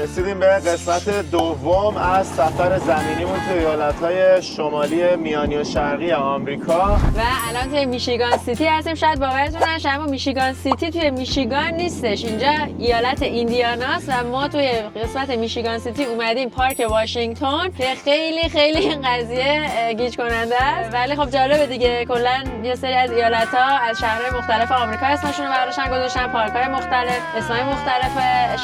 رسیدیم به قسمت دوم از سفر زمینیمون توی ایالت‌های شمالی میانی و شرقی آمریکا و الان توی میشیگان سیتی هستیم. شاید باورتون نشه اما میشیگان سیتی توی میشیگان نیستش، اینجا ایالت ایندیاناست و ما توی قسمت میشیگان سیتی اومدیم پارک واشنگتن که خیلی این قضیه گیج کننده است، ولی خب جالبه دیگه. کلا یه سری از ایالت‌ها از شهرهای مختلف آمریکا اسمشون رو برداشتن گذاشتن، پارک‌های مختلف، اسمای مختلف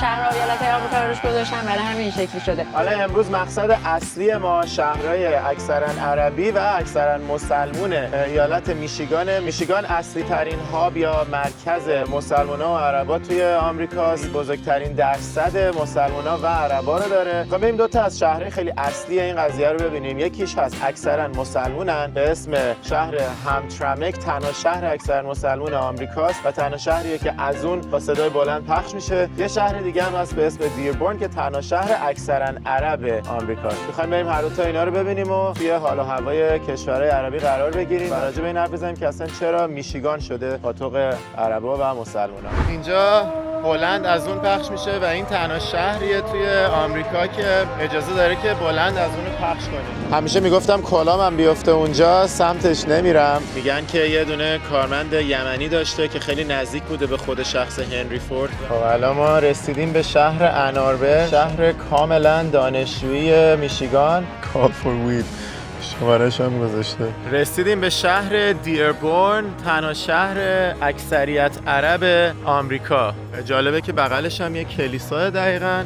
شهرها و ایالت‌های آمریکا رو روش گذاشتن، برای همین شکلی شده. حالا امروز مقصد اصلی ما شهرهای اکثرا عربی و اکثرا مسلمون ایالت میشیگان اصلی ترین هاب یا مرکز مسلمونا و عربا توی آمریکاست. بزرگترین درصد مسلمونا و عربا رو داره. خب بریم دو تا از شهرهای خیلی اصلی این قضیه رو ببینیم. یکیش هست اکثرا مسلمونن به اسم شهر همترامک، تنها شهر اکثرا مسلمون آمریکاست و تنها شهریه که از اون با صدای بلند پخش میشه. یه شهر دیگه هم هست به اسم دیربورن که تنها شهر اکثرا عرب آمریکاست. می‌خوایم بریم هر دو تا اینا رو ببینیم و توی حال و هوای کشورهای عربی قرار بگیریم و راجع به این حرف بزنیم که اصلا چرا میشیگان شده پاتوق عربا و مسلمانا. اینجا بلند از اون پخش میشه و این تنها شهریه توی آمریکا که اجازه داره که بلند از اون پخش کنه. همیشه میگفتم کلامم بیفته اونجا سمتش نمیرم. میگن که یه دونه کارمند یمنی داشته که خیلی نزدیک بوده به خود شخص هنری فورد. خب الان ما رسیدیم به شهر اناربر، شهر کاملا دانشجویی میشیگان. کال فور وید شمارش هم گذاشته. رسیدیم به شهر دیربورن، تنها شهر اکثریت عرب آمریکا. جالبه که بغلش هم یه کلیسا دقیقاً.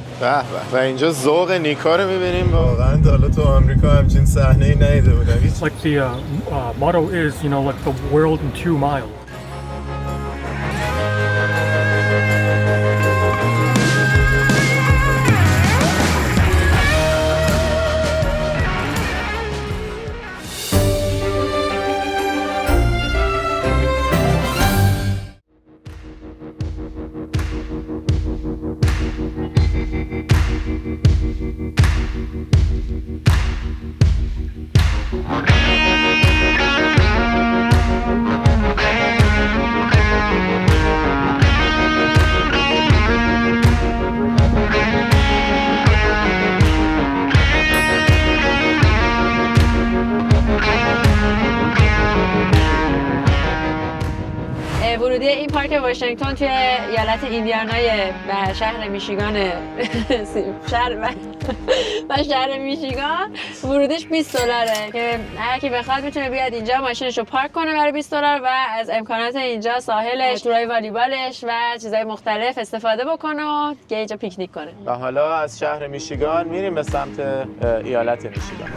و اینجا ذوق نیکا رو می‌بینیم. واقعاً تا حالا تو آمریکا همچین صحنه‌ای ندیده بودم. Like the motto is, like the world in 2 miles. ورودی این پارک واشنگتن توی ایالت ایندیانای و شهر میشیگان شهر میشیگان ورودیش $20 که هر کی بخواد میتونه بیاد اینجا ماشینش رو پارک کنه برای $20 و از امکانات اینجا ساحلش، تورای والیبالش و چیزای مختلف استفاده بکنه و که اینجا پیکنیک کنه. و حالا از شهر میشیگان میریم به سمت ایالت میشیگان.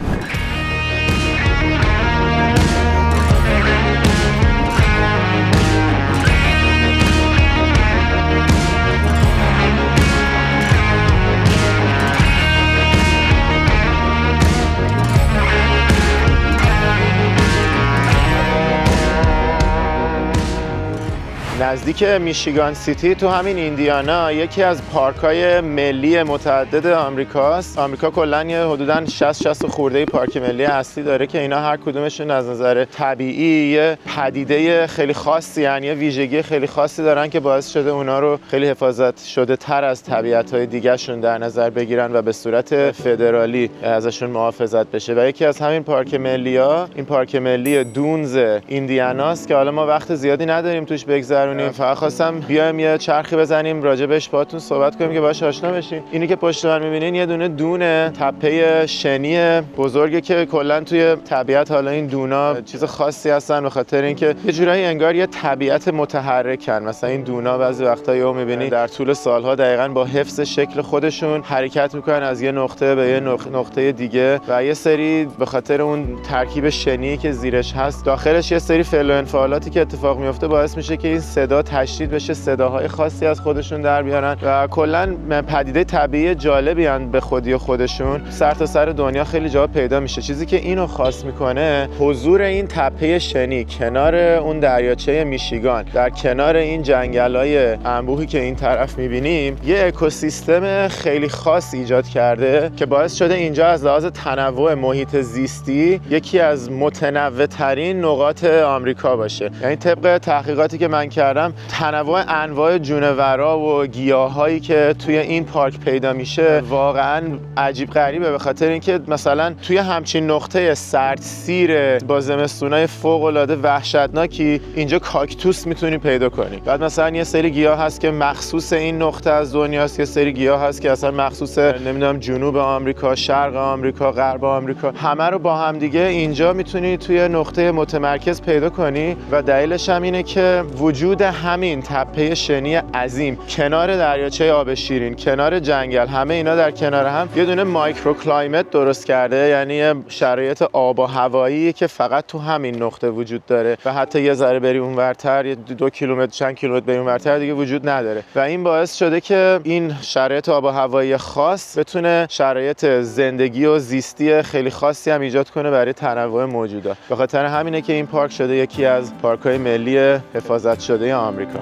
نزدیک میشیگان سیتی تو همین ایندیانا یکی از پارک‌های ملی متعدد آمریکاست. آمریکا کلاً یه حدوداً 60 خورده پارک ملی اصلی داره که اینا هر کدومشون از نظر طبیعی یه پدیده خیلی خاصی، یعنی یه ویژگی خیلی خاصی دارن که باعث شده اونا رو خیلی حفاظت شده تر از طبیعت‌های دیگه‌شون در نظر بگیرن و به صورت فدرالی ازشون محافظت بشه. و یکی از همین پارک ملی‌ها این پارک ملی دونز ایندیاناست که حالا ما وقت زیادی نداریم توش بگذرونیم. فقط خواستم بیایم یه چرخی بزنیم راجبش باهاتون صحبت کنیم که باهاش آشنا بشین. اینی که پشت من می‌بینین یه دونه تپه شنی بزرگه که کلا توی طبیعت حالا این دونا چیز خاصی هستن به خاطر اینکه یه جورایی انگار یه طبیعت متحرکن. مثلا این دونا بعضی وقتا یهو می‌بینید در طول سالها دقیقاً با حفظ شکل خودشون حرکت می‌کنن از یه نقطه به یه نقطه دیگه و یه سری به خاطر اون ترکیب شنی که زیرش هست داخلش یه سری فعل و انفعالاتی که اتفاق میفته باعث میشه که این صدا تشدید بشه، صداهای خاصی از خودشون در بیارن و کلا پدیده طبیعی جالبی ان به خودی خودشون. سر تا سر دنیا خیلی جا پیدا میشه. چیزی که اینو خاص میکنه حضور این تپه شنی کنار اون دریاچه میشیگان، در کنار این جنگل‌های انبوهی که این طرف میبینیم، یه اکوسیستم خیلی خاص ایجاد کرده که باعث شده اینجا از لحاظ تنوع محیط زیستی یکی از متنوع‌ترین نقاط آمریکا باشه. یعنی طبق تحقیقاتی که من کردم اومدم تنوع انواع جونورا و گیاهایی که توی این پارک پیدا میشه واقعا عجیب غریبه، به خاطر اینکه مثلا توی همچین نقطه سردسیر با زمستونای فوق العاده وحشتناکی اینجا کاکتوس میتونی پیدا کنی. بعد مثلا یه سری گیاه هست که مخصوص این نقطه از دنیاست، یه سری گیاه هست که اصلا مخصوص نمیدونم جنوب آمریکا، شرق آمریکا، غرب آمریکا، همه رو با هم دیگه اینجا میتونی توی نقطه متمرکز پیدا کنی. و دلیلش هم اینه که وجود همین تپه شنی عظیم کنار دریاچه آب شیرین، کنار جنگل، همه اینا در کنار هم یه دونه مایکرو کلایمت درست کرده، یعنی شرایط آب و هوایی که فقط تو همین نقطه وجود داره و حتی یه ذره بری اونورتر، یه 2 کیلومتر چند کیلومتر بری اونورتر دیگه وجود نداره. و این باعث شده که این شرایط آب و هوایی خاص بتونه شرایط زندگی و زیستی خیلی خاصی هم ایجاد کنه برای تنوع موجودات. به خاطر همینه که این پارک شده یکی از پارک‌های ملی حفاظت شده آمریکا.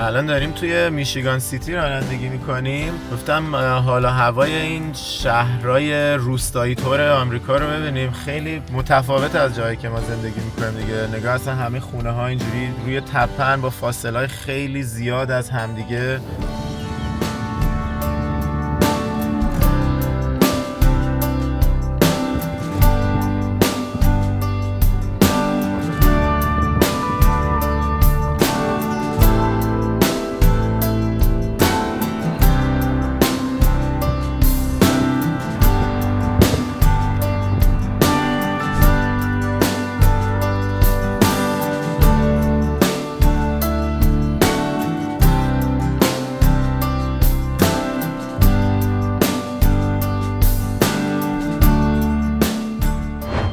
الان داریم توی میشیگان سیتی رانندگی میکنیم. گفتم حالا هوای این شهرهای روستایی طور آمریکا رو ببینیم، خیلی متفاوت از جایی که ما زندگی میکنیم دیگه. نگاه اصلا همه خونه ها اینجوری روی تپه‌ن با فاصله خیلی زیاد از همدیگه.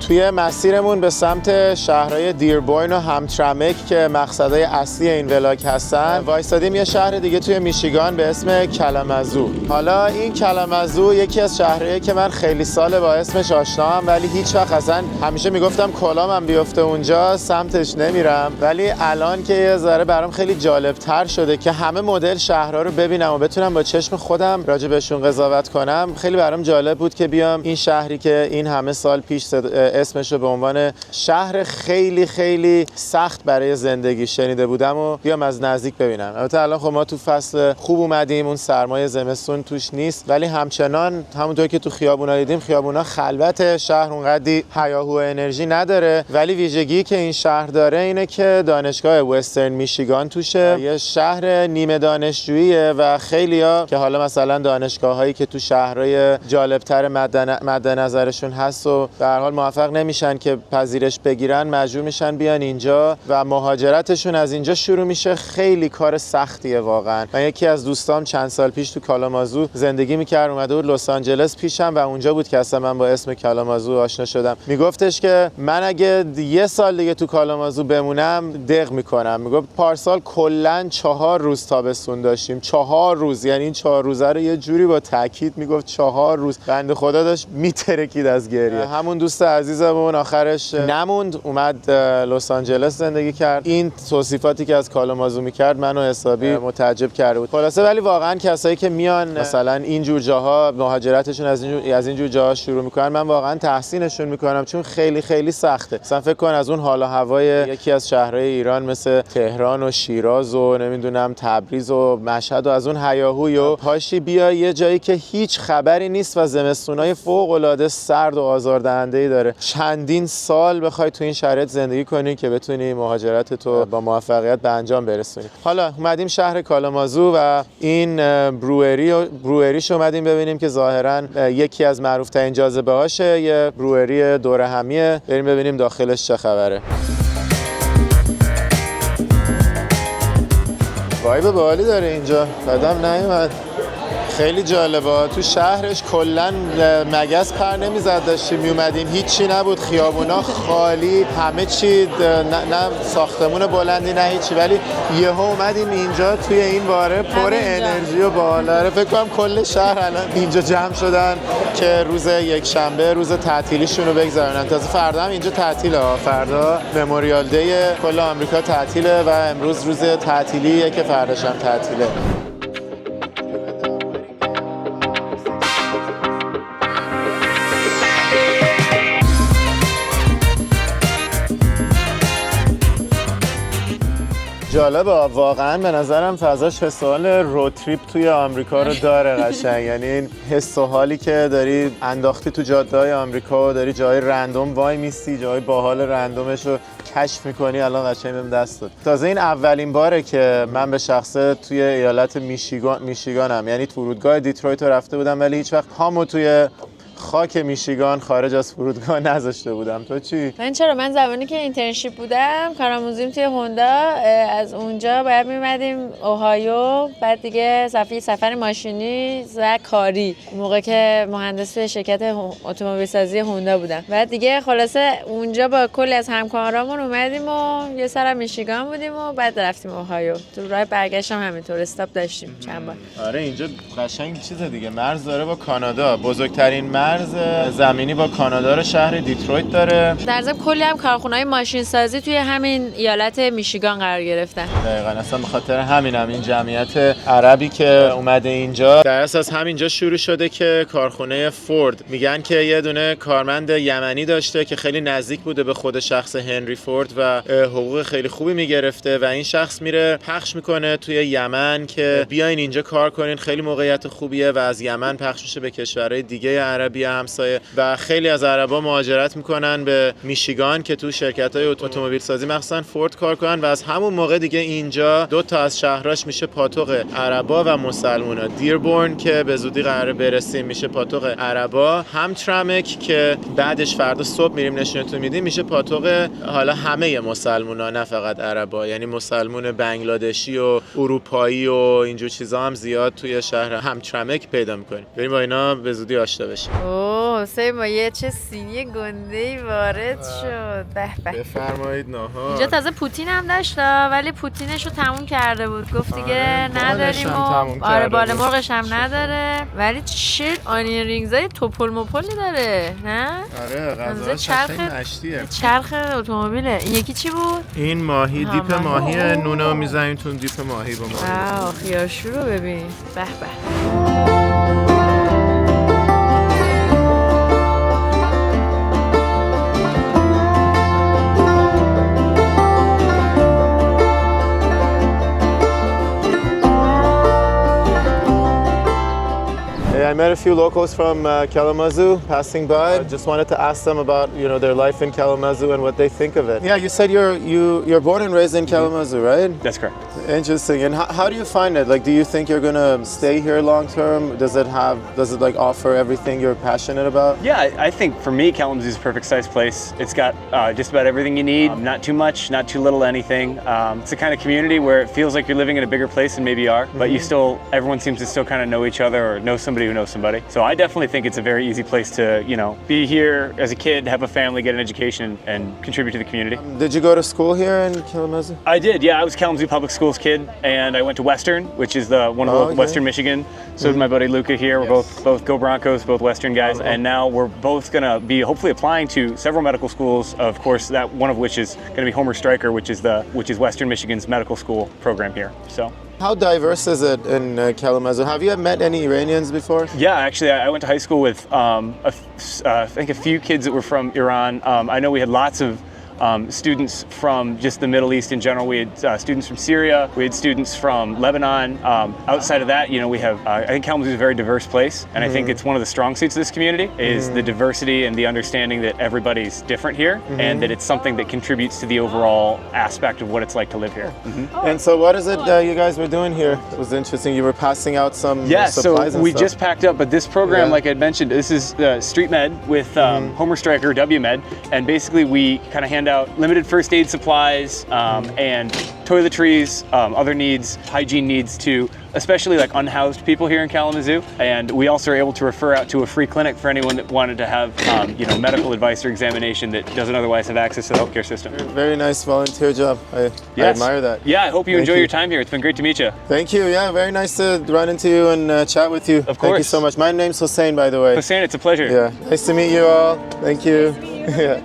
توی مسیرمون به سمت شهرهای دیربوین و همترمک که مقصدهای اصلی این ولاگ هستن وایستادیم یه شهر دیگه توی میشیگان به اسم کلامزو. حالا این کلامزو یکی از شهرهایی که من خیلی ساله با اسمش آشنام، ولی هیچ وقت اصلا همیشه میگفتم کلامم بیفته اونجا سمتش نمیرم، ولی الان که یه ذره برام خیلی جالب تر شده که همه مدل شهرها رو ببینم و بتونم با چشم خودم راجع بهشون قضاوت کنم، خیلی برام جالب بود که بیام این شهری که این همه سال پیش اسمش رو به عنوان شهر خیلی خیلی سخت برای زندگی شنیده بودم و بیام از نزدیک ببینم. البته الان خب ما تو فصل خوب اومدیم، اون سرمای زمستون توش نیست، ولی همچنان همونطور که تو خیابونا دیدیم خیابونا خلوت، شهر اونقدی هیاهو و انرژی نداره. ولی ویژگی که این شهر داره اینه که دانشگاه وسترن میشیگان توشه، یه شهر نیمه دانشجوییه و خیلیا که حالا مثلا دانشگاهایی که تو شهرهای جالبتر مد نظرشون هست و به هر حال موفق نمیشن که پذیرش بگیرن، مجبور میشن بیان اینجا و مهاجرتشون از اینجا شروع میشه. خیلی کار سختیه واقعا. من یکی از دوستام چند سال پیش تو کالامازو زندگی میکرد، اومده بود لس آنجلس پیشم و اونجا بود که اصلا من با اسم کالامازو آشنا شدم. میگفتش که من اگه یه سال دیگه تو کالامازو بمونم دق میکنم. میگفت پارسال کلا 4 روز تابستون داشتیم، 4 روز، یعنی این 4 روزه رو یه جوری با تاکید میگفت 4 روز. بنده خدا داشت میترکید از گریه. همون دوست عزیزمون آخرش نموند، اومد لس آنجلس زندگی کرد. این توصیفاتی که از کالامازو میکرد منو حسابی متعجب کرده بود. خلاصه ولی واقعا کسایی که میان مثلا این جور جاها مهاجرتشون از این جور جاها شروع میکنن، من واقعا تحسینشون میکنم، چون خیلی خیلی سخته. مثلا فکر کن از اون حال و هوای یکی از شهرهای ایران مثل تهران و شیراز و نمیدونم تبریز و مشهد و از اون هیاهوی و پاشی بیا یه جایی که هیچ خبری نیست و زمستونای فوق العاده سرد و آزاردهنده‌ای داره، چندین سال بخوای تو این شرایط زندگی کنی که بتونی مهاجرت تو با موفقیت به انجام برسونی. حالا اومدیم شهر کالامازو و این بروئریش اومدیم ببینیم که ظاهراً یکی از معروف‌ترین جاذبه‌هاشه، یه بروئری دور همیه. بریم ببینیم داخلش چه خبره. وایب باحالی داره اینجا، قدم نیومد. خیلی جالبه. تو شهرش کلا مگس پر نمیزد، داشتیم میومدیم هیچی نبود، خیابونا خالی، همه چی نه ساختمون بلندی نه هیچی، ولی یهو اومدیم اینجا توی این باره پر انرژی و بالا. فکر کنم کل شهر الان اینجا جمع شدن که روز یکشنبه روز تعطیلیشون رو بگذرونن. تازه فردا هم اینجا تعطیله، فردا مموریال دی کل آمریکا تعطیله و امروز روز تعطیلیه که فرداش هم تعطیله. جالبه واقعا. به نظرم فضاش حس و حال رود تریپ توی آمریکا رو داره قشنگ. یعنی این حس و حالی که داری انداختی تو جاده‌های آمریکا و داری جای رندوم وای میستی، جای باحال رندومش رو کشف میکنی، الان قشنگ بهم دست داد. تازه این اولین باره که من به شخصه توی ایالت میشیگانم، یعنی فرودگاه دیترویت رفته بودم ولی هیچ وقت پامو توی خاک میشیگان خارج از فرودگاه نذاشته بودم. تو چی؟ من زمانی که اینترنشیپ بودم کارآموزیم توی هوندا، از اونجا باید میمدیم اوهایو، بعد دیگه سفر ماشینی و کاری، موقع که مهندس شرکت اتومبیل سازی هوندا بودم. بعد دیگه خلاصه اونجا با کلی از همکارامون اومدیم و یه سر میشیگان بودیم و بعد رفتیم اوهایو. تو راه برگشت هم همینطور استاپ داشتیم چند بار. آره اینجا قشنگ چیزه دیگه، مرز داره با کانادا، بزرگترین مرز زمینی با کانادا رو شهر دیترویت داره. در ضمن کلی هم کارخونه‌های ماشین سازی توی همین ایالت میشیگان قرار گرفتن. دقیقاً، اصلا به خاطر همینم این جمعیت عربی که اومده اینجا در اساس همینجا شروع شده که کارخونه فورد، میگن که یه دونه کارمند یمنی داشته که خیلی نزدیک بوده به خود شخص هنری فورد و حقوق خیلی خوبی میگرفته و این شخص میره پخش میکنه توی یمن که بیاین اینجا کار کنین، خیلی موقعیت خوبیه و از یمن پخش میشه به کشورهای دیگه عربی همسایه و خیلی از عربا مهاجرت میکنن به میشیگان که تو شرکت‌های اتومبیل سازی مخصوصا فورد کار کنن و از همون موقع دیگه اینجا دو تا از شهراش میشه پاتوق عربا و مسلمونا. دیربورن که به زودی قراره برسیم میشه پاتوق عربا، همترمک که بعدش فردا صبح میریم نشونتون میدیم میشه پاتوق حالا همه مسلمونا نه فقط عربا، یعنی مسلمون بنگلادشی و اروپایی و اینجور چیزا هم زیاد توی شهر همترمک پیدا میکنیم. بریم با اینا به زودی آشنا بشیم. اوه حسین ما یه چه سینی گنده‌ای وارد شد. به به. بفرمایید ناهار. اینجا تازه پوتین هم داشت ولی پوتینش رو تموم کرده بود، گفت دیگه نداریم و آره بال مرغش هم نداره، ولی چه آنین رینگزای توپل مپلی داره نه؟ آره غذاش مشتیه. چرخ اتومبیله. این یکی چی بود؟ این ماهی دیپ ماهی، نونو میزنیم تو دیپ ماهی با ماهی. واو خیارشو رو ببین. به به. I met a few locals from Kalamazoo passing by. I just wanted to ask them about, their life in Kalamazoo and what they think of it. Yeah, you said you're born and raised in Kalamazoo, right? That's correct. Interesting. And how do you find it? Like, do you think you're gonna stay here long term? Does it like offer everything you're passionate about? Yeah, I think for me, Kalamazoo is a perfect size place. It's got just about everything you need. Not too much, not too little anything. It's the kind of community where it feels like you're living in a bigger place than maybe you are, but everyone seems to still kind of know each other or know somebody who knows somebody. So I definitely think it's a very easy place to, be here as a kid, have a family, get an education, and contribute to the community. Did you go to school here in Kalamazoo? I did, yeah. I was Kalamazoo Public Schools kid, and I went to Western, which is one of Western Michigan. So did my buddy Luca here. We're both Go Broncos, both Western guys, and now we're both going to be hopefully applying to several medical schools. Of course, that one of which is going to be Homer Stryker, which is Western Michigan's medical school program here. So. How diverse is it in Kalamazoo? Have you met any Iranians before? Yeah, actually, I went to high school with I think a few kids that were from Iran. I know we had lots of students from just the Middle East in general. We had students from Syria. We had students from Lebanon. Outside of that, we have. I think Kalamazoo is a very diverse place, and I think it's one of the strong suits of this community is the diversity and the understanding that everybody's different here, and that it's something that contributes to the overall aspect of what it's like to live here. And so, what is it you guys were doing here? It was interesting. You were passing out some supplies so and we stuff. just packed up, but this program, like I mentioned, this is Street Med with Homer Stryker WMed, and basically we kind of hand out limited first aid supplies and toiletries, other needs, hygiene needs to especially like unhoused people here in Kalamazoo. And we also are able to refer out to a free clinic for anyone that wanted to have medical advice or examination that doesn't otherwise have access to the healthcare system. Very nice volunteer job. I admire that. Yeah, I hope you enjoy your time here. It's been great to meet you. Thank you. Yeah, very nice to run into you and chat with you. Of course. Thank you so much. My name's Hossein, by the way. Hossein, it's a pleasure. Yeah, nice to meet you all. Thank you. Yeah.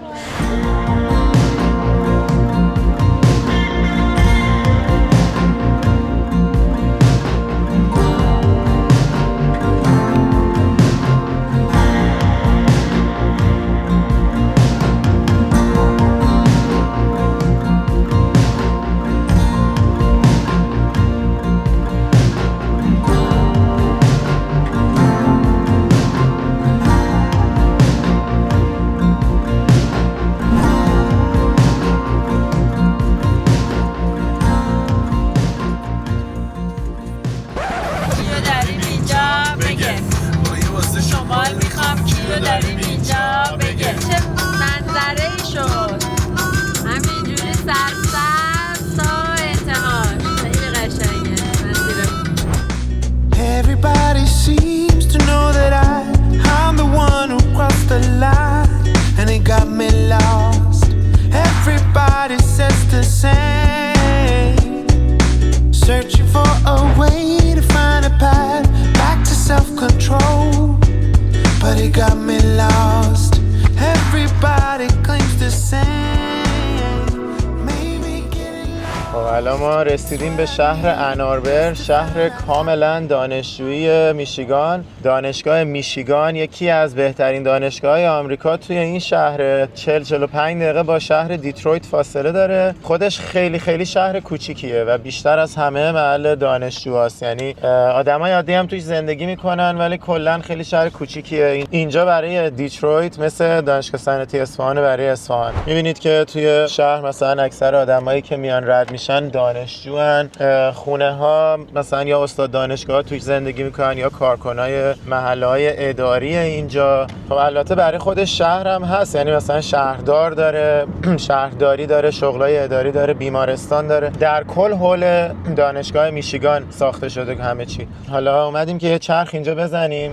الان ما رسیدیم به شهر اناربر، شهر کاملا دانشجویی میشیگان. دانشگاه میشیگان یکی از بهترین دانشگاه‌های آمریکا توی این شهر. 40-45 دقیقه با شهر دیترویت فاصله داره. خودش خیلی خیلی شهر کوچیکیه و بیشتر از همه محل دانشجوهاست. یعنی آدمای عادی هم توش زندگی میکنن ولی کلا خیلی شهر کوچیکیه. اینجا برای دیترویت مثل دانشگاه صنعتی اصفهان برای اصفهان. می‌بینید که توی شهر مثلا اکثر آدمایی که میان رد میشن دانشجوان. خونه ها مثلا یا استاد دانشگاه توش زندگی میکنن یا کارکنای محله‌های اداری اینجا. خب البته برای خود شهر هم هست، یعنی مثلا شهردار داره، شهرداری داره، شغلای اداری داره، بیمارستان داره. در کل حول دانشگاه میشیگان ساخته شده همه چی. حالا اومدیم که یه چرخ اینجا بزنیم.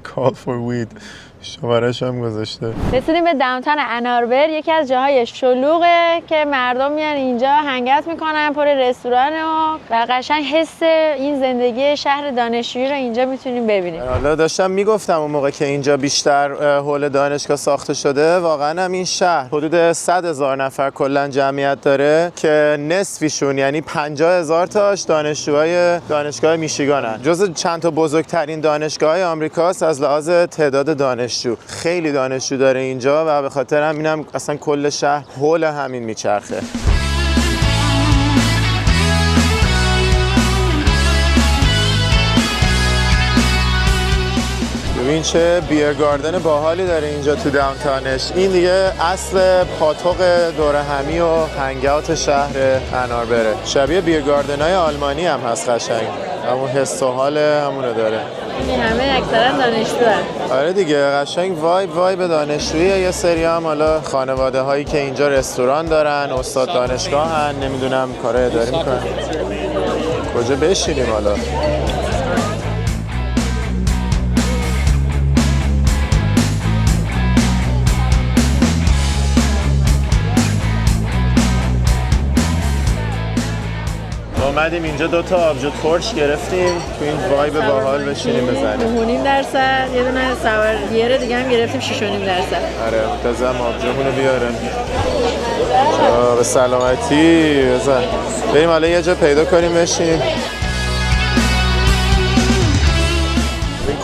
Call for weed. شمارش هم گذاشته. رسیدیم به داونتاون اناربر، یکی از جاهای شلوغه که مردم میان اینجا هنگات میکنن، پر رستوران و قشنگ حس این زندگی شهر دانشجویی رو اینجا میتونیم ببینیم. حالا داشتم میگفتم اون موقع که اینجا بیشتر حول دانشگاه ساخته شده، واقعا هم این شهر حدود 100,000 نفر کلا جمعیت داره که نصفیشون یعنی 50,000 تاش دانشجوهای دانشگاه میشیگانن. جزو چند تا بزرگترین دانشگاه‌های آمریکاست از لحاظ تعداد دانشجو. خیلی دانشجو داره اینجا و به خاطر همینم اصلا کل شهر حول همین میچرخه. ببین چه بیرگاردن باحالی داره اینجا تو داونتاونش. این دیگه اصل پاتوق دور همی و هنگاوت شهر اناربره. شبیه بیرگاردنای آلمانی هم هست قشنگ. همون حس و حال همونو داره. این همه اکثرا دانشجوان. آره دیگه قشنگ وایب دانشجویی. یه سری هم حالا خانواده هایی که اینجا رستوران دارن، استاد دانشگاهن، نمیدونم کارهای اداری میکنن. کجا بشینیم حالا؟ اومدیم اینجا 2 تا آبجو ترش گرفتیم تو این وایب باحال بشینیم بزنیم. 9.5%، یه دونه ساور دیگه هم گرفتیم 6.5%. آره منتظرم آبجومونو بیارن. به سلامتی بزن. بریم حالا یه جا پیدا کنیم بشینیم.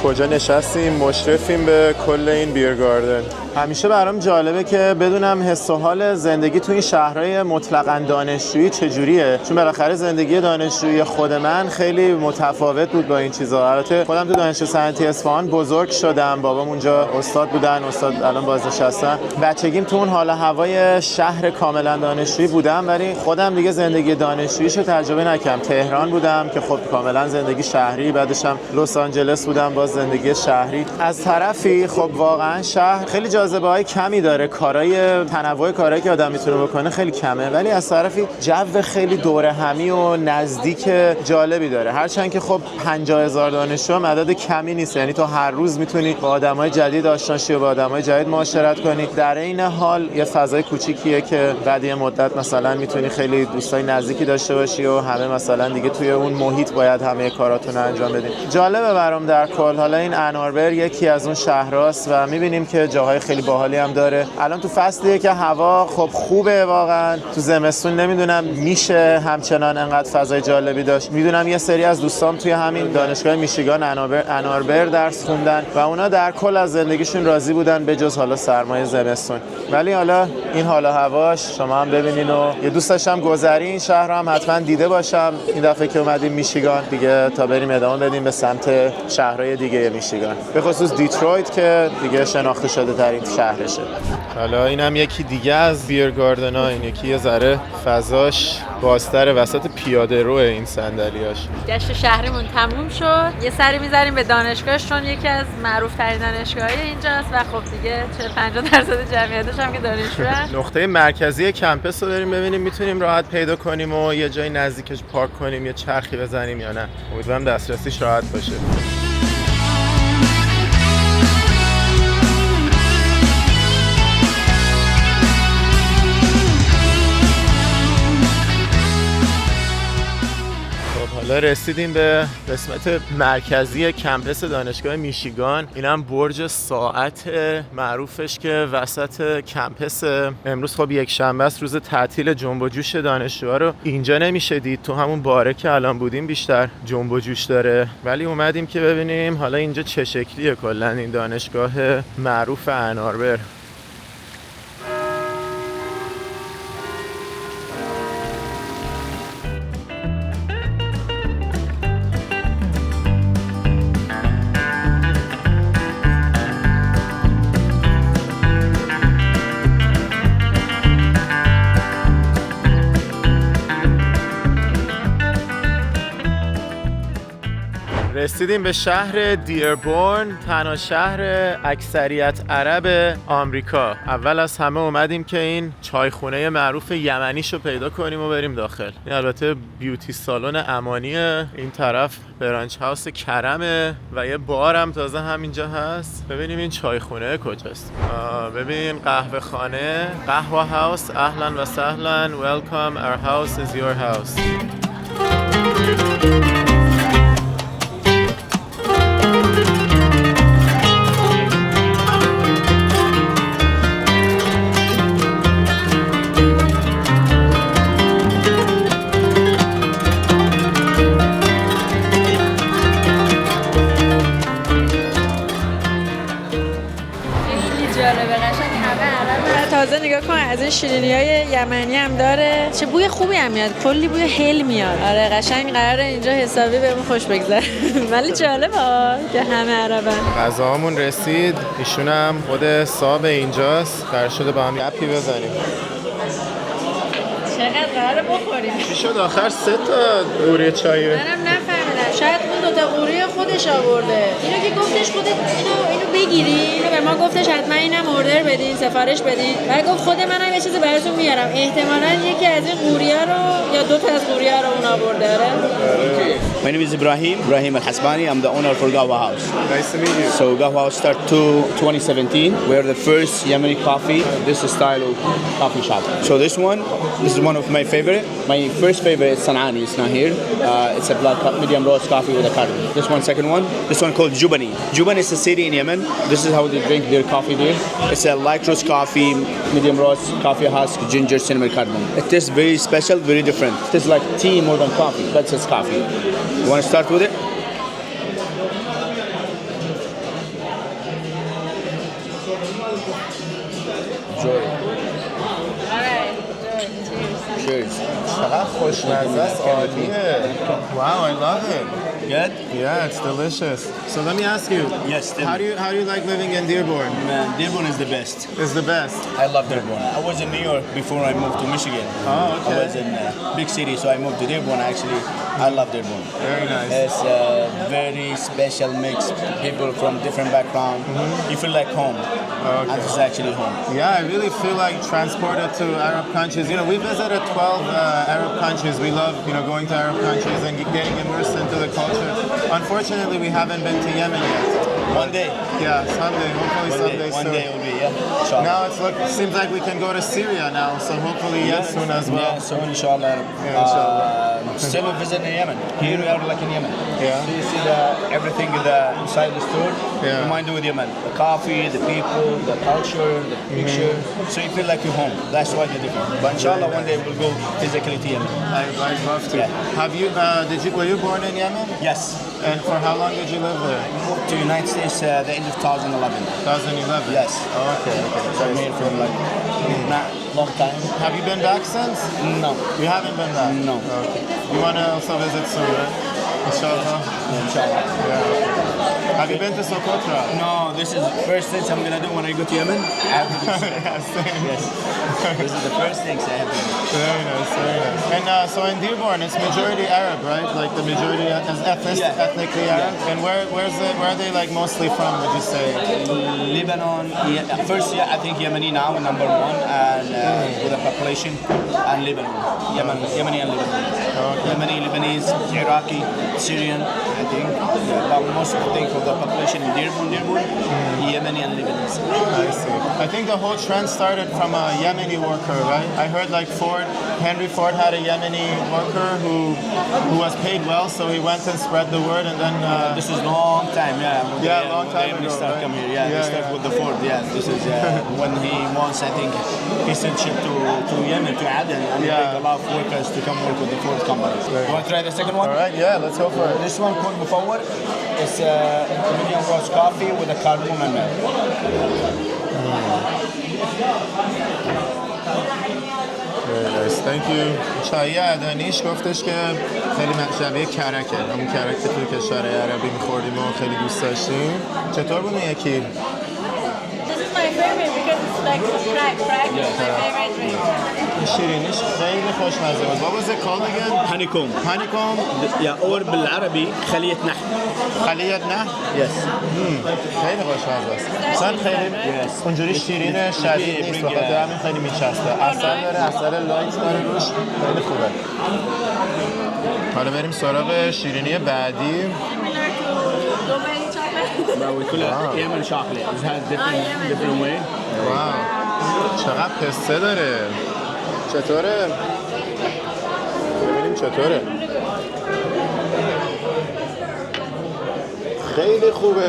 کجا نشستیم؟ مشرفیم به کل این بیرگاردن. همیشه برام جالبه که بدونم حس و حال زندگی تو این شهرهای مطلقاً دانشجویی چجوریه، چون بالاخره زندگی دانشجویی خود من خیلی متفاوت بود با این چیزا. البته خودم تو دانشگاه صنعتی اصفهان بزرگ شدم، بابام اونجا استاد بودن، استاد الان بازنشستن. بچگیم تو اون حال هوای شهر کاملا دانشجویی بودم، ولی خودم دیگه زندگی دانشجوییشو تجربه نکردم. تهران بودم که خب کاملا زندگی شهری، بعدش هم لس آنجلس بودم باز زندگی شهری. از طرفی خب واقعا شهر خیلی جاذبه‌های کمی داره، کارهای تنوع کارهایی که آدم میتونه بکنه خیلی کمه، ولی از طرفی جو خیلی دوره همی و نزدیک جالبی داره. هرچند که خب 50,000 دانشجو هم عدد کمی نیست، یعنی تو هر روز میتونی با آدمای جدید آشنا شی و با آدمای جدید معاشرت کنی. در این حال یه فضای کوچیکیه که بعد یه مدت مثلا میتونی خیلی دوستای نزدیکی داشته باشی و همه مثلا دیگه توی اون محیط باید همه کاراتون انجام بدین. جالبه برام در کل. حالا این اناربر یکی از اون شهراست و میبینیم که جاهای خیلی باحالی هم داره. الان تو فصلیه که هوا خب خوبه واقعا. تو زمستون نمیدونم میشه همچنان انقدر فضای جالبی داشت. میدونم یه سری از دوستام توی همین دانشگاه میشیگان اناربر درس خوندن و اونا در کل از زندگیشون راضی بودن به جز حالا سرمای زمستون. ولی حالا این حالا هواش شما هم ببینین و یه دوست داشتم گذری این شهر هم حتما دیده باشم این دفعه که اومدیم میشیگان دیگه، تا بریم ادامه بدیم به سمت شهرهای دیگه میشیگان، به خصوص دیترویت که دیگه شناخته شده ترین شهرشه. حالا اینم یکی دیگه از بیرگاردن‌ها. این یکی یه ذره فضاش بازتر، وسط پیاده روه این صندلیاش. گشت شهریمون تموم شد. یه سری میذاریم به دانشگاهش چون یکی از معروف ترین دانشگاه‌های اینجاست و خب دیگه 40-50% جمعیتش هم که دانشجوان. نقطه مرکزی کمپس رو بریم ببینیم میتونیم راحت پیدا کنیم و یه جای نزدیکش پارک کنیم، یه چرخی بزنیم یا نه. امیدوارم دسترسیش راحت باشه. حالا رسیدیم به قسمت مرکزی کمپس دانشگاه میشیگان. اینم برج ساعت معروفش که وسط کمپس. امروز خب یک شنبه است، روز تعطیل جنب و جوش دانشجوها رو اینجا نمیشه دید. تو همون باره که الان بودیم بیشتر جنب و جوش داره، ولی اومدیم که ببینیم حالا اینجا چه شکلیه کلا این دانشگاه معروف اناربر. رسیدیم به شهر دیربورن، تنها شهر اکثریت عرب آمریکا. اول از همه اومدیم که این چایخونه معروف یمنیشو پیدا کنیم و بریم داخل. این البته بیوتی سالن امانیه، این طرف برانچ هاوس کرمه و یه بار هم تازه همینجا هست. ببینیم این چایخونه کجاست. ببین قهوه خانه، قهوه هاوس. اهلا و سهلا، welcome, our house is your house. تازه نگاه کن، از این شیرینی‌های یمنی هم داره. چه بوی خوبی هم میاد، کلی بوی هل میاد. آره قشنگ قراره اینجا حسابی بهمون خوش بگذره. ولی جالبه که همه عربن. غذاهامون رسید، ایشون هم خود صاحب اینجاست. قرار شده با هم گپی بزنیم. چقدر قراره بخوریم؟ چی شد آخر 3 تا قوری چایه؟ منم نفهمیدم، شاید اون 2 تا قوری خودش آورده. اینو که گفتش خودت اینو بگیری، اینو به ما گفتش حتما اینم اوردر بدین، سفارش بدین. بعد گفت خود منم یه چیزی براتون میارم. احتمالاً یکی از این قوریا رو یا 2 تا از قوریا رو اون آورده. My name is Ibrahim Al-Hasbani. I'm the owner for Gahwa House. Nice to meet you. So Gahwa House started 2017. We're the first Yemeni coffee, this style of coffee shop. So this is one of my favorite. My first favorite is Sanani. It's not here. It's a black medium roast coffee with a cardamom. This one, second one. This one called Jubani. Jubani is a city in Yemen. This is how they drink their coffee there. It's a light roast coffee, medium roast, coffee husk, ginger, cinnamon, cardamom. It tastes very special, very different. It tastes like tea more than coffee, but it's coffee. You want to start with it? Enjoy it. Cheers. چقدر خوشمزه است، عالیه. Wow, I love it. Good? Yeah, it's delicious. So let me ask you. Yes, tell How me. do you like living in Dearborn? Man, Dearborn is the best. It's the best. I love Dearborn. I was in New York before I moved to Michigan. Oh, okay. I was in big city, so I moved to Dearborn. Actually, I love Dearborn. Very nice. It's a very special mix. People from different backgrounds. You feel like home. Okay. And this is actually home. Yeah, I really feel like transported to Arab countries. You know, we visited 12 Arab countries. We love, going to Arab countries and getting immersed into the culture. Unfortunately, we haven't been to Yemen yet. One day. Yeah, someday. Hopefully someday One soon. day it will be, yeah. Inshallah. Now seems like we can go to Syria now, so hopefully soon as well. Yeah, soon, inshallah. Yeah, inshallah. Still visiting Yemen. Here we are like in Yemen. Yeah. So you see everything inside the store. Yeah. Remind you with Yemen. The coffee, the people, the culture, the picture. So you feel like you're home. That's why they're different. But inshallah, one day we'll go physically to Yemen. I'd love to. Yeah. Have you? Were you born in Yemen? Yes. And for how long did you live there? I moved to United States the end of 2011. 2011. Yes. Oh, okay. So I'm here for like not long time. Have you been back since? No. You haven't been back? No. Okay. You want to also visit soon, right? Inshallah. Inshallah. Yeah. Have you been to Socotra? No, this is the first thing I'm gonna do when I go to Yemen. I have to do this. Yeah, same. Yes. This is the first things I have to do. Very nice, very nice. And so in Dearborn, it's majority Arab, right? Like the majority is ethnically Arab. Yeah. And where are they like mostly from? Would you say? Lebanon, first, I think Yemeni now number 1, and with the population, and Lebanon, Yemeni and Lebanon. Okay. Yemeni, Lebanese, Iraqi, Syrian, I think. But most of the population in Dearborn, Yemeni and Lebanese. I see. I think the whole trend started from a Yemeni worker, right? I heard like Henry Ford had a Yemeni worker who was paid well, so he went and spread the word, and then This is long time, long time when ago, they start right? coming here. Yeah, They start yeah. with the Ford. Yeah, this is when he wants. I think he sent ship to Yemen to Aden and Yeah. bring a lot of workers to come work with the Ford company. You want to try the second one? All right, yeah, let's go for it. This one called Mufawwar. It's medium roast coffee with a cardamom and milk. Very nice. Thank you. چای عدنیش گفتش که خیلی شبیه کرکه. همون کرک که توی کشور عربی می‌خوردیم و خیلی دوست داشتیم. چطور بود اون یکی؟ This is my favorite because it's like crack. Crack is my favorite drink. شیرینیش خیلی خوشمزه بود. What was it called again? Honeycomb. Honeycomb. Yeah, or بالعربي خلية نحل. خلیت نه؟ Yes. خیلی خوشمزه است. مثلا خیلی اونجوری شیرین شدید نیست، بخاطر همین خیلی میچسبه. عسل داره، عسل لایت داره روش، خیلی خوبه. حالا بریم سراغ شیرینی بعدی. But we call it Yemen chocolate. It has different way. واو چقدر پسته داره. چطوره؟ ببینیم چطوره. خیلی خوبه.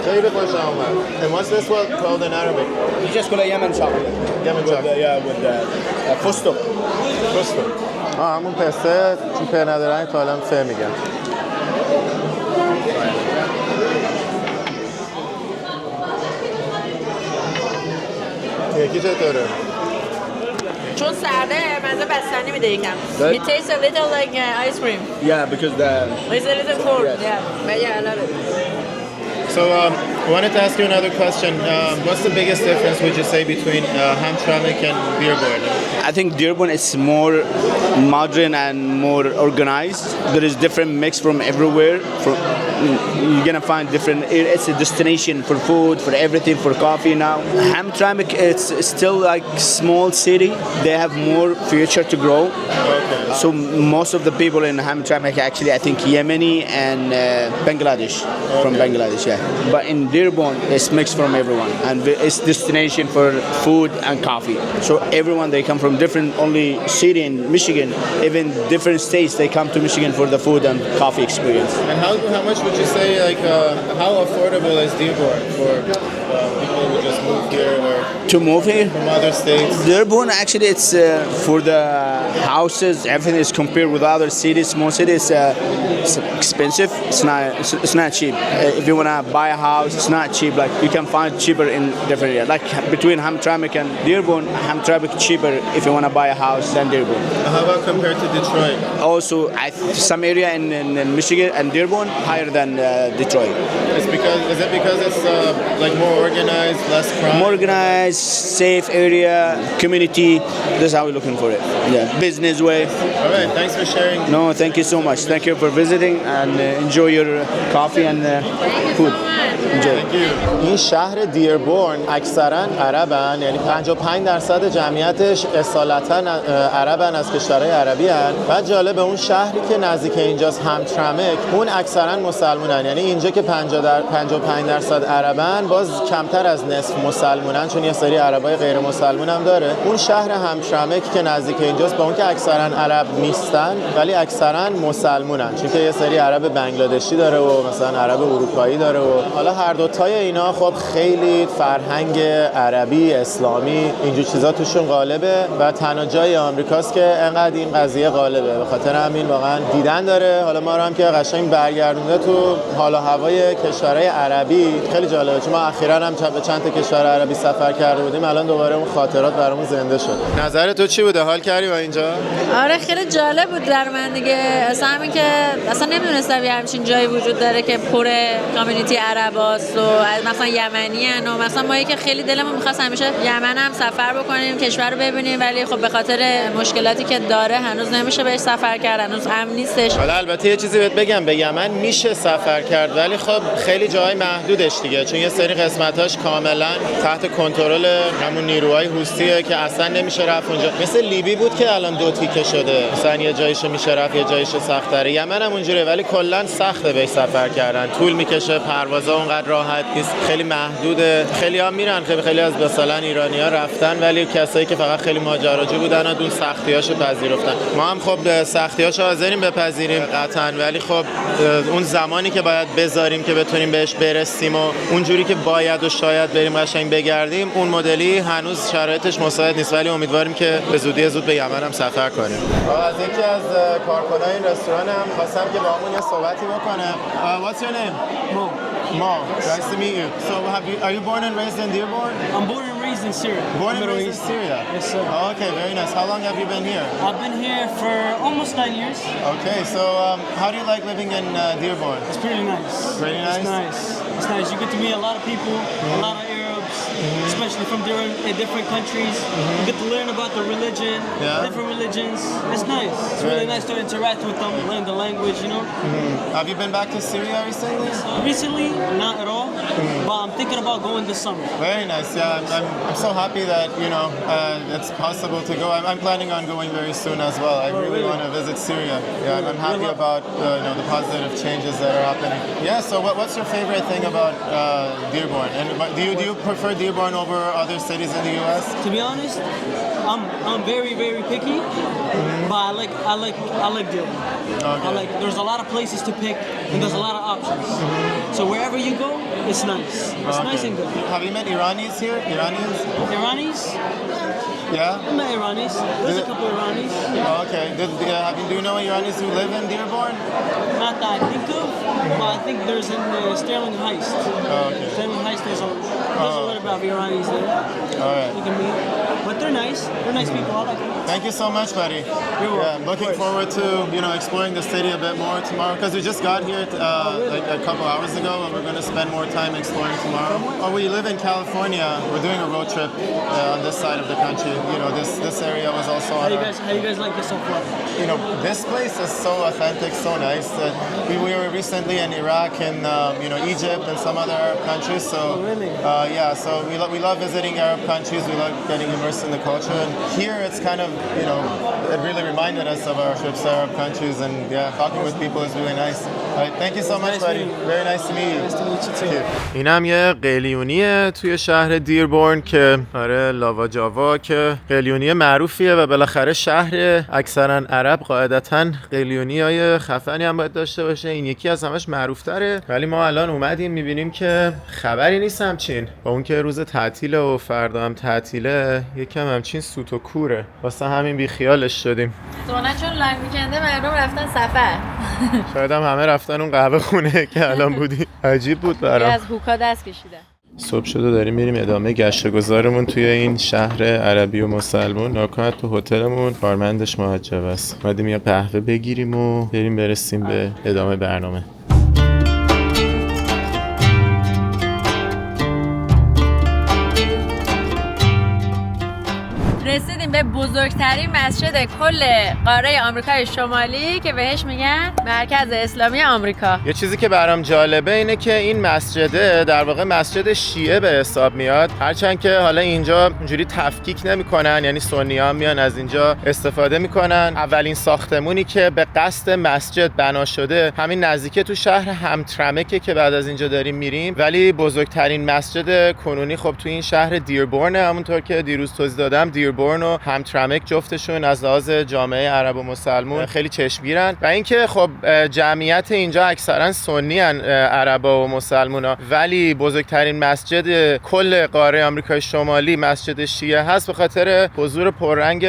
خیلی خوش آمد. And what's this one called in Arabic? You just call it Yemen chocolate. Yemen chocolate. With fustuk. Fustuk. همون پسته چون په ندارن تا الان فه میگن. یکی چطوره؟ چون سرده مزه بستنی میده یکم. Right. It tastes a little like ice cream. Yeah, because It's a little cold. Yes. Yeah, but yeah, I love it. So I wanted to ask you another question. What's the biggest difference would you say between Hamtramck and Dearborn? I think Dearborn is more modern and more organized. There is different mix from everywhere. You're gonna find different. It's a destination for food, for everything, for coffee now. Hamtramck, it's still like small city. They have more future to grow. Okay. So most of the people in Hamtramck actually, I think Yemeni and Bangladesh, from Bangladesh, yeah. But in Dearborn, it's mixed from everyone, and it's destination for food and coffee. So everyone, they come from different, only city in Michigan, even different states, they come to Michigan for the food and coffee experience. And how much would you say, like, how affordable is Dearborn for people who just move here or To move here, from other states? Dearborn actually it's for the houses. Everything is compared with other cities. Small cities, it's expensive. It's not cheap. If you wanna buy a house, it's not cheap. Like you can find cheaper in different areas. Like between Hamtramck and Dearborn, Hamtramck cheaper if you wanna buy a house than Dearborn. How about compared to Detroit? Also, some area in Michigan and Dearborn higher than Detroit. Is it because it's like more organized, less crime? More organized, safe area, community. That's how we're looking for it. Yeah, business way. All right, thanks for sharing. No, thank you so much. Thank you for visiting and enjoy your coffee and food. Enjoy. Thank you. این شهر دیربورن اکثرا عربن، یعنی 55% جمعیتش اصالتا عربن، از کشورهای عربی هن. بعد جالب اون شهری که نزدیک اینجاست همترمک، اون اکثرا مسلمونن، یعنی اینجا که 55% عربن، باز کمتر از نصف مسلمونن، چون یه سری عربای غیر مسلمون هم داره. اون شهر همترمک که نزدیک اینجاست، با اون که اکثرا عرب نیستن ولی اکثرا مسلمونن، چون که یه سری عرب بنگلادشی داره و مثلا عرب اروپایی داره و حالا هر دوتای اینا خب خیلی فرهنگ عربی اسلامی اینجور چیزا توشون غالبه و تنها جای آمریکاست که انقدر این قضیه غالبه. به خاطر همین واقعا دیدن داره. حالا ما رو هم که قشنگ برگردونده تو حال و هوای کشورهای عربی، خیلی جالبه، چون ما اخیراً هم به چند تا کشور عربی سفر کرده بودیم، الان دوباره اون خاطرات برامون زنده شد. نظر تو چی بوده؟ حال کردی با اینجا؟ آره خیلی جالب بود در من دیگه. اصلا همین که اصلا نمیدونستم یه همچین جایی وجود داره که پر کامیونیتی عرباست و مثلا یمنی ان و مثلا ما که خیلی دلمون می‌خواست همیشه یمن هم سفر بکنیم، کشور رو ببینیم، ولی خب به خاطر مشکلاتی که داره هنوز نمیشه بهش سفر کرد، هنوز امن نیستش. حالا البته یه چیزی بهت بگم، به یمن میشه سفر کرد ولی خب خیلی جای محدودش دیگه، چون یه سری قسمتاش کاملا تحت کنترل کنترل همون نیروهای حوثیه که اصلا نمیشه رفت اونجا. مثل لیبی بود که الان دو تیکه شده، مثلا یه جایش میشه رفت یه جایش سخت‌تره. یمن هم اونجوریه ولی کلا سخته به سفر کردن، طول میکشه، پروازا اونقدر راحت نیست، خیلی محدوده. خیلی‌ها میرن، خیلی از مثلا ایرانی‌ها رفتن ولی کسایی که فقط خیلی ماجراجو بودن و اون سختیاشو پذیرفتن. ما هم خب سختیاشو حاضریم بپذیریم قطعاً، ولی خب اون زمانی که باید بذاریم که بتونیم بهش برسیم و اونجوری که باید و شاید بریم قشنگ بگردیم اون مدلی هنوز شرایطش مساعد نیست، ولی امیدواریم که به زودی زود به یمن هم سفر کنیم. از یکی از کارکنای این رستوران هم خواستم که با همون یه صحبتی بکنه. What's your name? Mo. Nice to meet you. So are you born and raised in Dearborn? I'm born and raised in Syria. Born and raised in Syria? Yes, sir. Oh, okay, very nice. How long have you been here? I've been here for almost 9 years. Okay, so how do you like living in Dearborn? It's pretty nice. Pretty nice? It's nice. It's nice. You get to meet a lot of people, a lot of Arabs, especially from different countries. You get to learn about the religion, different religions. It's nice. It's really nice to interact with them, learn the language, you know. Have you been back to Syria recently? Recently, not at all, but I'm thinking about going this summer. Very nice. Yeah, I'm so happy that it's possible to go. I'm planning on going very soon as well. I really want to visit Syria. Yeah, I'm happy about the positive changes that are happening. Yeah. So what's your favorite thing about Dearborn? And do you prefer Dearborn over other cities in the U.S.? To be honest, I'm very picky, but I like Dearborn. Okay. There's a lot of places to pick and there's a lot of options. So wherever you go, it's nice. It's nice and good. Have you met Iranis here? Iranis? Yeah. I met Iranis. There's a couple Iranis. Oh, okay. Do you know Iranis who live in Dearborn? Not that I think of, but I think there's in Sterling Heights. Oh, okay. Sterling Heights, there's a little bit of Iranis there. All right. You can meet. But they're nice. They're nice people. I like them. Thank you so much, buddy. You're welcome. Yeah, I'm looking forward to exploring the city a bit more tomorrow because we just got here like a couple hours ago, and we're going to spend more time exploring tomorrow. Oh, we live in California. We're doing a road trip on this side of the country. This area was also. How do you guys like it so far? This place is so authentic, so nice. We were recently in Iraq and Egypt and some other Arab countries. So really? Yeah, so we love visiting Arab countries. We love getting immersed in the culture. And here it's kind of it really reminded us of our trips to Arab countries. And yeah, talking with people is really nice. All right, thank you so much, buddy. Very nice to meet you. Nice to meet you too. اینم یه قلیونیه توی شهر دیربورن که لاوا جاوا که قلیونی معروفیه و بالاخره شهر اکثرا عرب قاعدتاً قلیونیای خفنی هم باید داشته باشه. این یکی از همش معروفتره، ولی ما الان اومدیم میبینیم که خبری نیست همچین، با اون که روز تعطیله و فردا هم تعطیله یکم همچین سوت و کوره، واسه همین بیخیالش شدیم. نه چون لانگ ویکنده مردم رفتن سفر. شاید هم همه رفتن اون قهوه خونه که الان بودی. عجیب بود برام. از هوکا دست کشیدن. صبح شده داریم میریم ادامه گشت گذارمون توی این شهر عربی و مسلمون. ناکات تو هتلمون کارمندش محجب است. اومدیم یه قهوه بگیریم و برسیم به ادامه برنامه. رسیدیم به بزرگترین مسجد کل قاره آمریکای شمالی که بهش میگن مرکز اسلامی آمریکا. یه چیزی که برام جالبه اینه که این مسجده در واقع مسجد شیعه به حساب میاد، هرچند که حالا اینجا اونجوری تفکیک نمیکنن، یعنی سنی‌ها میان از اینجا استفاده میکنن. اولین ساختمونی که به قصد مسجد بنا شده همین نزدیک تو شهر همترمکه که بعد از اینجا داریم میریم، ولی بزرگترین مسجد کنونی خب تو این شهر دیربورن، همونطور که دیروز توضیح دادم. دیربورن و همترمک جفتشون از لحاظ جامعه عرب و مسلمون خیلی چشمگیرن و اینکه خب جمعیت اینجا اکثرا سنی ان عربا و مسلمونا، ولی بزرگترین مسجد کل قاره آمریکای شمالی مسجد شیعه هست به خاطر حضور پررنگ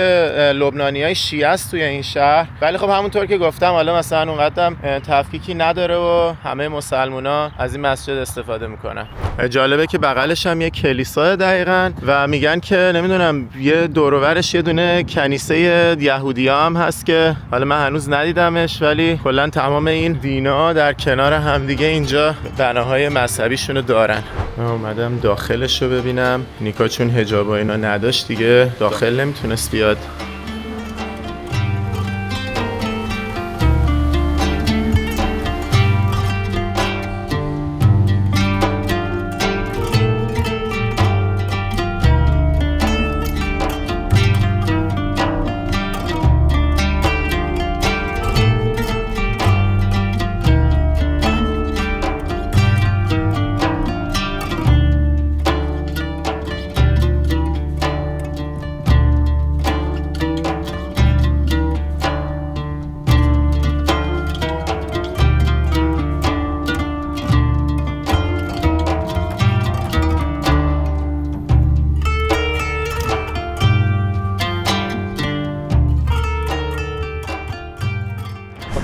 لبنانیای شیعه است توی این شهر. ولی خب همونطور که گفتم حالا مثلا اونقدرم تفکیکی نداره و همه مسلمونا از این مسجد استفاده میکنن. جالبه که بغلش هم یه کلیسا دقیقاً و میگن که نمیدونم یه دور و برش یه دونه کنیسه یهودیا هم هست که حالا من هنوز ندیدمش، ولی کلا تمام این دینا در کنار همدیگه اینجا بناهای مذهبیشونو دارن. من اومدم داخلش رو ببینم. نیکا چون حجاب و اینا نداشت دیگه داخل نمیتونست بیاد.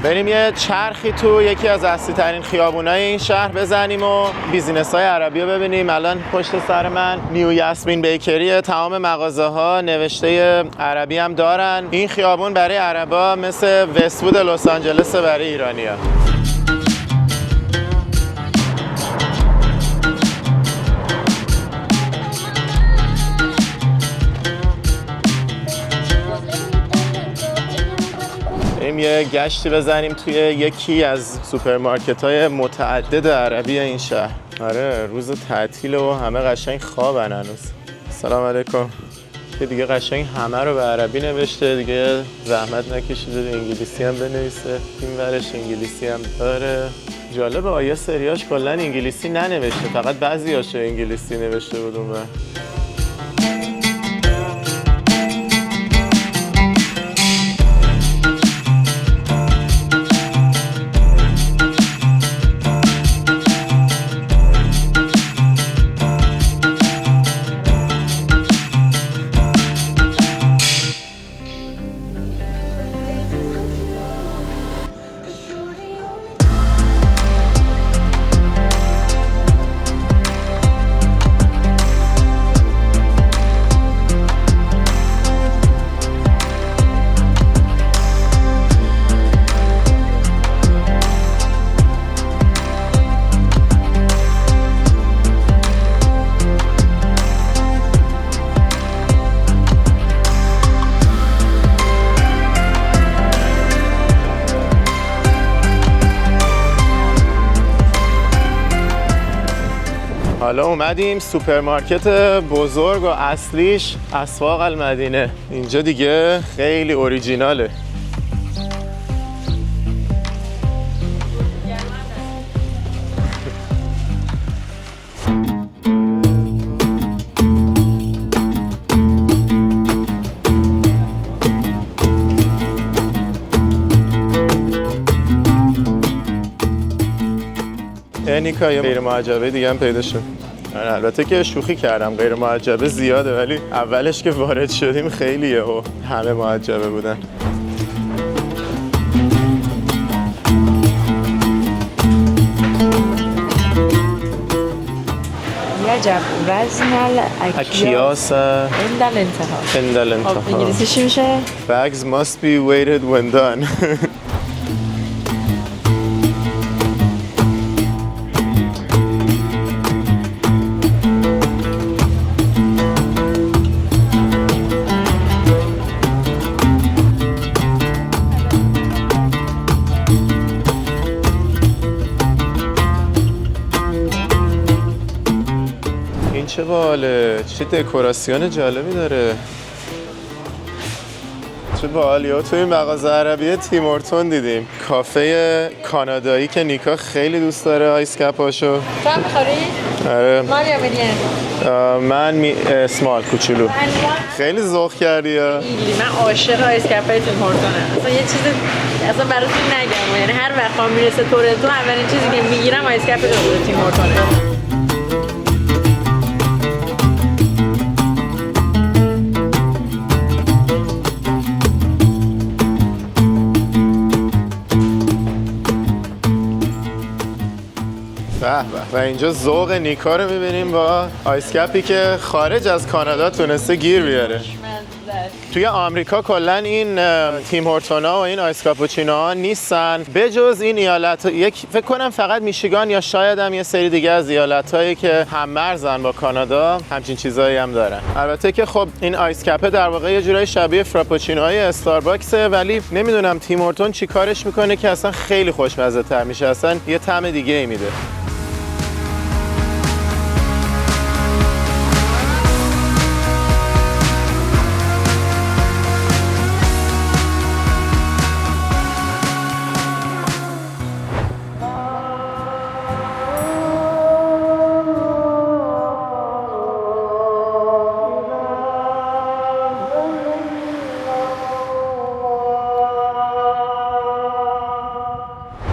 بریم یه چرخی تو یکی از اصلی ترین خیابونای این شهر بزنیم و بیزینس های عربی رو ببینیم. الان پشت سر من نیو یاسمین بیکریه، تمام مغازه ها نوشته عربی هم دارن. این خیابون برای عربا مثل وست‌وود لس آنجلس برای ایرانیا. یه گشتی بزنیم توی یکی از سوپرمارکت‌های متعدد عربی این شهر. آره روز تعطیل و همه قشنگ خوابن هنوز. سلام علیکم. که دیگه قشنگ همه رو به عربی نوشته، دیگه زحمت نکشیده انگلیسی هم بنویسه. این ورش انگلیسی هم داره. جالبه آیا سریاش کلا انگلیسی ننوشته، فقط بعضی‌هاشو انگلیسی نوشته بود اونور. حالا اومدیم سوپرمارکت بزرگ و اصلیش اسواق المدینه. اینجا دیگه خیلی اوریجیناله. نیکا یه غیر معجبه دیگه هم پیدا شد. البته که شوخی کردم، غیر معجبه زیاده ولی اولش که وارد شدیم خیلیه و همه معجبه بودن. عجب وزن اکیاس خب انگلیسی چی میشه؟ Bags must be weighted when done. چه باله، چه دکوراسیون جالبی داره. چه باحالیه. تو این مغازه عربی تیم هورتون دیدیم کافه کانادایی که نیکا خیلی دوست داره آیس کپاشو. تو هم می‌خوری؟ آره. مال یا میدین؟ من اسمال کوچولو. خیلی ذوق کردی یا؟ من عاشق آیس کپای تیم هورتونم. اصلا یه چیز اصلا براتون نگم، یعنی هر وقت میرسه تورنتو اولین چیزی که میگیرم آیس کپ تیم هورتونه. و اینجا ذوق نیکا رو می‌بینیم با آیس کپی که خارج از کانادا تونسته گیر بیاره. توی آمریکا کلا این تیم هورتونا و این آیس کاپوچینوها نیستن بجز این ایالت. فکر کنم فقط میشیگان یا شاید هم یه سری دیگه از ایالت‌هایی که هم مرزن با کانادا همچین چیزایی هم دارن. البته که خب این آیس کپه در واقع یه جورایی شبیه فراپوچینوهای استارباکسه، ولی نمیدونم تیم هورتون چی کارش میکنه که اصلا خیلی خوشمزه تر میشه، اصلا یه طعم دیگه ای میده.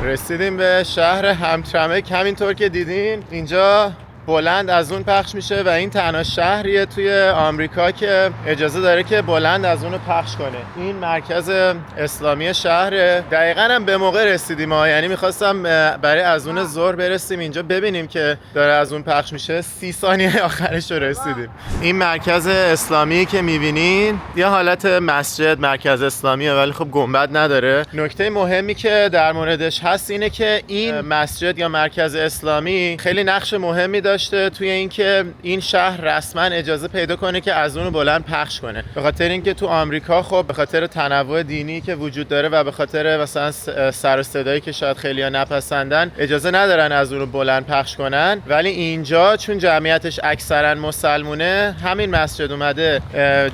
رسیدیم به شهر همترمک. همینطور که دیدین اینجا بلند از اون پخش میشه و این تنها شهریه توی آمریکا که اجازه داره که بلند از اونو پخش کنه. این مرکز اسلامی شهره. دقیقاً هم به موقع رسیدیم ها، یعنی میخواستم برای از اون ظهر برسیم اینجا ببینیم که داره از اون پخش میشه. 30 ثانیه آخرش رو رسیدیم. این مرکز اسلامی که میبینین یه حالت مسجد، مرکز اسلامیه ولی خب گنبد نداره. نکته مهمی که در موردش هست اینه که این مسجد یا مرکز اسلامی خیلی نقش مهمی داشته توی اینکه این شهر رسما اجازه پیدا کنه که از اون بلند پخش کنه. به خاطر اینکه تو آمریکا خب به خاطر تنوع دینی که وجود داره و به خاطر مثلا سر و صدایی که شاید خیلی‌ها نپسندن اجازه ندارن از اون بلند پخش کنن، ولی اینجا چون جمعیتش اکثرا مسلمونه همین مسجد اومده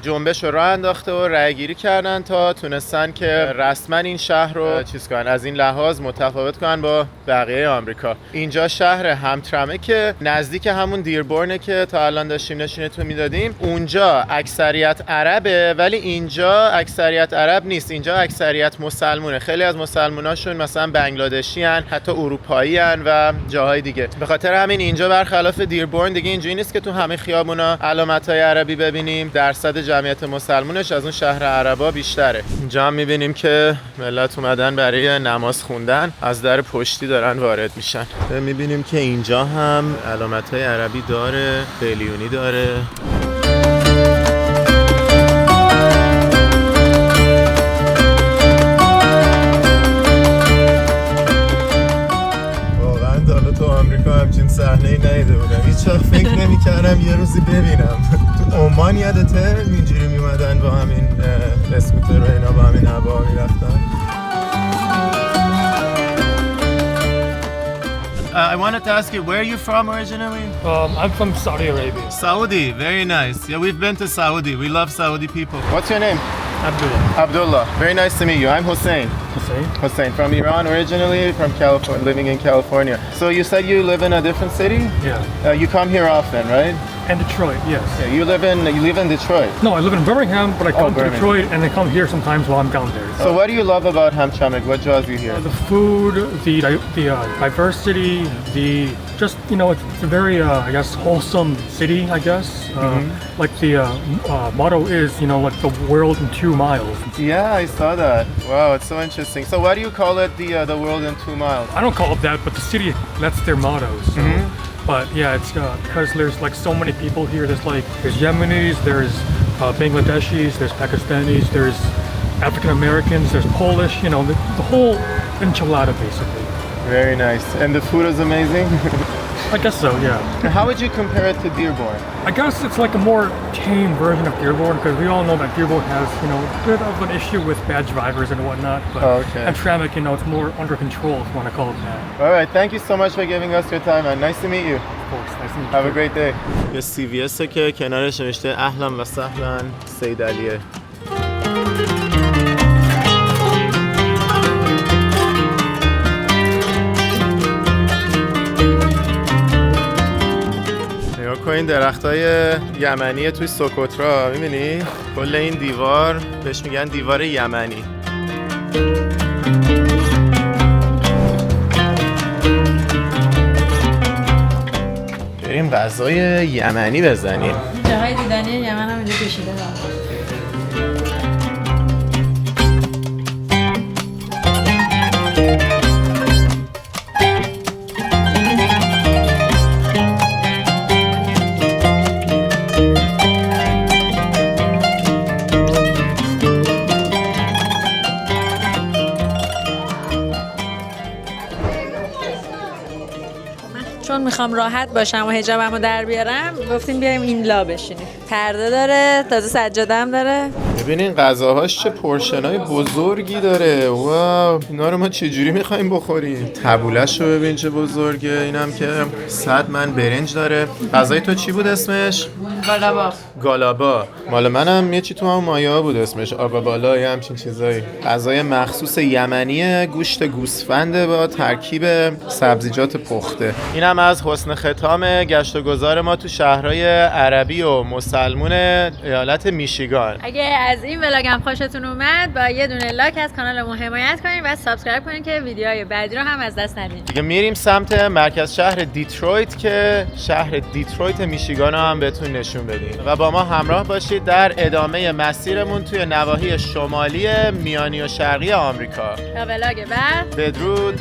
جنبش رو راه انداخته و رأی گیری کردن تا تونستن که رسما این شهر رو چیز کنن، از این لحاظ متفاوت کنن با بقیه آمریکا. اینجا شهر همترمه که نزدیک همون دیربورنه که تا الان داشتیم نشونتون میدادیم. اونجا اکثریت عربه ولی اینجا اکثریت عرب نیست، اینجا اکثریت مسلمونه. خیلی از مسلموناشون مثلا بنگلادشی ان، حتی اروپایی ان و جاهای دیگه. به خاطر همین اینجا برخلاف دیربورن دیگه اینجوری نیست که تو همه خیابونا علامت‌های عربی ببینیم. درصد جمعیت مسلمونش از اون شهر عربا بیشتره. اینجا هم می‌بینیم که ملت اومدن برای نماز خوندن، از در پشتی دارن وارد میشن. می‌بینیم که اینجا هم علامت‌های عربی داره، قلیونی داره. تو آمریکا همچین صحنه‌ای ندیده بودم. هیچ وقت فکر نمی‌کردم یه روزی ببینم. تو عمان یادته اینجوری میومدن با همین اسکوتر و اینا با همین هوا میرفتن. I wanted to ask you, where are you from originally? I'm from Saudi Arabia. Saudi, very nice. Yeah, we've been to Saudi. We love Saudi people. What's your name? Abdullah. Abdullah. Very nice to meet you. I'm Hussein. Hussein? Hussein, from Iran originally, from California, living in California. So you said you live in a different city? Yeah. You come here often, right? And Detroit, yes. Yeah, you live in Detroit. No, I live in Birmingham, but I come to Birmingham. Detroit and I come here sometimes while I'm down there. So what do you love about Hamtramck? What draws you here? The food, the diversity, the just it's a very I guess wholesome city. I guess like the motto is like the world in 2 miles. Yeah, I saw that. Wow, it's so interesting. So why do you call it the world in 2 miles? I don't call it that, but the city, that's their motto. So. But yeah, it's because there's like so many people here. There's Yemenis, there's Bangladeshis, there's Pakistanis, there's African Americans, there's Polish. The whole enchilada basically. Very nice. And the food is amazing. I guess so, yeah. How would you compare it to Dearborn? I guess it's like a more tame version of Dearborn because we all know that Dearborn has, a bit of an issue with bad drivers and whatnot. But Hamtramck, it's more under control, if you want to call it that. All right, thank you so much for giving us your time, and nice to meet you. Of course, nice to meet you. Have a great day. یه CVS که کنارش نوشته اهلا و سهلا سید علیه. این درختای یمنی توی سوکوترا می‌بینی؟ کل این دیوار بهش میگن دیوار یمنی. بریم غذای یمنی بزنیم. جاهای دیدنی یمن هم اینجا کشیده دارم. چون میخوام راحت باشم و حجابمو در بیارم گفتیم بیایم این لا بشینیم. پرده داره، تازه سجاده هم داره. ببینین غذاهاش چه پورشنای بزرگی داره. واو، اینا رو ما چجوری میخوایم بخوریم؟ تبولش رو ببین چه بزرگه. اینم که 100 من برنج داره. غذای تو چی بود اسمش؟ گالابا. مال منم یه چی تو هم مایه بود اسمش آبا بالا، یه همچین چیزایی. غذای مخصوص یمنیه، گوشت گوسفنده با ترکیب سبزیجات پخته. اینم از حسن ختام گشت و گذار ما تو شهرهای عربی و مسلمون ایالت میشیگان. اگه از این ولاگم خوشتون اومد با یه دونه لایک از کانالمون حمایت کنین و سابسکرایب کنین که ویدیوهای بعدی رو هم از دست ندین. دیگه میریم سمت مرکز شهر دیترویت که شهر دیترویت میشیگان رو هم بهتون نشون بدیم و با ما همراه باشید در ادامه مسیرمون توی نواحی شمالی میانی و شرقی آمریکا. تا ولاگ بعد بدرود.